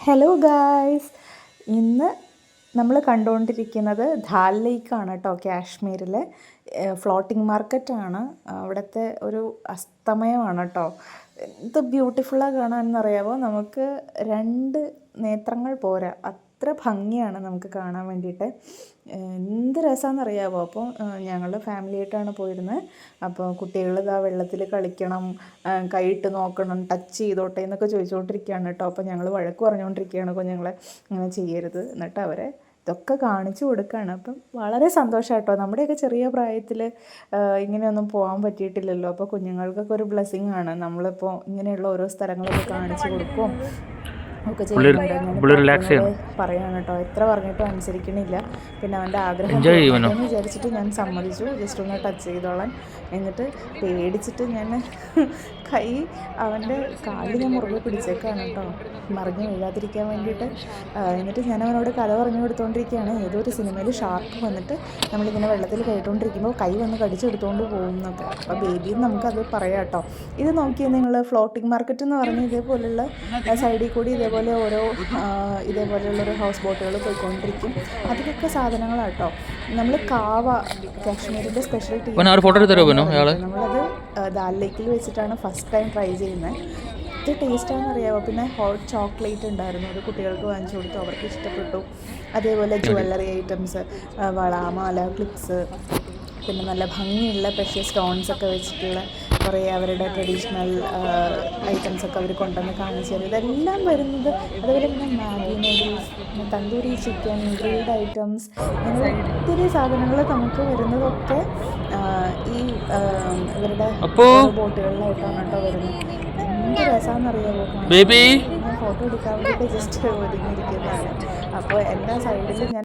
Hello guys, ഇന്ന് നമ്മൾ കണ്ടുകൊണ്ടിരിക്കുന്നത് ധാൽ ലേക്കാണ് കേട്ടോ. കാശ്മീരിലെ ഫ്ലോട്ടിംഗ് മാർക്കറ്റാണ്. അവിടുത്തെ ഒരു അസ്തമയമാണ് കേട്ടോ. എന്ത് ബ്യൂട്ടിഫുള്ളാണ് കാണാനെന്നറിയാമോ. നമുക്ക് രണ്ട് നേത്രങ്ങൾ പോരാ, അത്ര ഭംഗിയാണ് നമുക്ക് കാണാൻ വേണ്ടിയിട്ട്. എന്ത് രസമാണെന്നറിയാമോ. അപ്പോൾ ഞങ്ങൾ ഫാമിലി ആയിട്ടാണ് പോയിരുന്നത്. അപ്പോൾ കുട്ടികൾ ഇതാ വെള്ളത്തിൽ കളിക്കണം, കൈയിട്ട് നോക്കണം, ടച്ച് ചെയ്തോട്ടെ എന്നൊക്കെ ചോദിച്ചുകൊണ്ടിരിക്കുകയാണ് കേട്ടോ. അപ്പോൾ ഞങ്ങൾ വഴക്ക് പറഞ്ഞുകൊണ്ടിരിക്കുകയാണ്, കുഞ്ഞുങ്ങളെ അങ്ങനെ ചെയ്യരുത്. എന്നിട്ട് അവരെ ഇതൊക്കെ കാണിച്ചു കൊടുക്കുകയാണ്. അപ്പം വളരെ സന്തോഷം കേട്ടോ. നമ്മുടെയൊക്കെ ചെറിയ പ്രായത്തിൽ ഇങ്ങനെയൊന്നും പോകാൻ പറ്റിയിട്ടില്ലല്ലോ. അപ്പോൾ കുഞ്ഞുങ്ങൾക്കൊക്കെ ഒരു ബ്ലെസ്സിങ് ആണ്. നമ്മളിപ്പോൾ ഇങ്ങനെയുള്ള ഓരോ സ്ഥലങ്ങളൊക്കെ കാണിച്ചു കൊടുക്കും ഒക്കെ ചെയ്യുന്നുണ്ട്. പറയാണ് കേട്ടോ, എത്ര പറഞ്ഞിട്ടും അനുസരിക്കണില്ല. പിന്നെ അവൻ്റെ ആഗ്രഹം എന്ന് വിചാരിച്ചിട്ട് ഞാൻ സമ്മതിച്ചു, ജസ്റ്റ് ഒന്ന് ടച്ച് ചെയ്തോളാൻ. എന്നിട്ട് പേടിച്ചിട്ട് ഞാൻ കൈ അവൻ്റെ കാലിൽ ഞാൻ മുറുകെ പിടിച്ചേക്കാണ് കേട്ടോ, മറിഞ്ഞ് വീഴാതിരിക്കാൻ വേണ്ടിയിട്ട്. എന്നിട്ട് ഞാൻ അവനോട് കഥ പറഞ്ഞു കൊടുത്തുകൊണ്ടിരിക്കുകയാണ്. ഏതോ ഒരു സിനിമയിൽ ഷാർക്ക് വന്നിട്ട് നമ്മളിങ്ങനെ വെള്ളത്തിൽ കേട്ടുകൊണ്ടിരിക്കുമ്പോൾ കൈ വന്ന് കടിച്ചെടുത്തുകൊണ്ട് പോകും എന്നൊക്കെ. അപ്പോൾ ബേബിയും നമുക്കത് പറയാം കേട്ടോ. ഇത് നോക്കിയാൽ നിങ്ങൾ ഫ്ലോട്ടിംഗ് മാർക്കറ്റ് എന്ന് പറഞ്ഞ് ഇതേപോലുള്ള സൈഡിൽ കൂടി ഇതേപോലെ ഓരോ ഇതേപോലെയുള്ളൊരു ഹൗസ് ബോട്ടുകൾ പോയിക്കൊണ്ടിരിക്കും. അതിലൊക്കെ സാധനങ്ങളാട്ടോ. നമ്മൾ കാവ, കാശ്മീരിൻ്റെ സ്പെഷ്യൽ ടീ, നമ്മളത് ദാൽ ലേക്കിൽ വെച്ചിട്ടാണ് ഫസ്റ്റ് ടൈം ട്രൈ ചെയ്യുന്നത്. ഇത് ടേസ്റ്റാണെന്ന് അറിയാമോ. പിന്നെ ഹോട്ട് ചോക്ലേറ്റ് ഉണ്ടായിരുന്നു, അത് കുട്ടികൾക്ക് വാങ്ങിച്ചു കൊടുത്തു, അവർക്ക് ഇഷ്ടപ്പെട്ടു. അതേപോലെ ജ്വല്ലറി ഐറ്റംസ്, വള, മാല, ക്ലിപ്സ്, പിന്നെ നല്ല ഭംഗിയുള്ള പ്രഷ്യസ് സ്റ്റോൺസൊക്കെ വെച്ചിട്ടുള്ള കുറേ അവരുടെ ട്രഡീഷണൽ ഐറ്റംസൊക്കെ അവർ കൊണ്ടുവന്ന് കാണിച്ചു തരും. ഇതെല്ലാം വരുന്നത്. അതുപോലെ പിന്നെ മാഗി നൂഡിൽസ്, പിന്നെ തന്തൂരി ചിക്കൻ, ഗ്രിൽഡ് ഐറ്റംസ്, അങ്ങനെ ഒത്തിരി സാധനങ്ങൾ നമുക്ക് വരുന്നതൊക്കെ ഈ ഇവരുടെ ബോട്ടുകളിലായിട്ടാണ് കേട്ടോ വരുന്നത്. എന്ത് രസമാണെന്നറിയാമോ. ഞാൻ ഫോട്ടോ എടുക്കാൻ വേണ്ടിയിട്ട് ജസ്റ്റ് ഒതുങ്ങിയിരിക്കുന്നതാണ്. അപ്പോൾ എൻ്റെ സൈഡിൽ ഞാൻ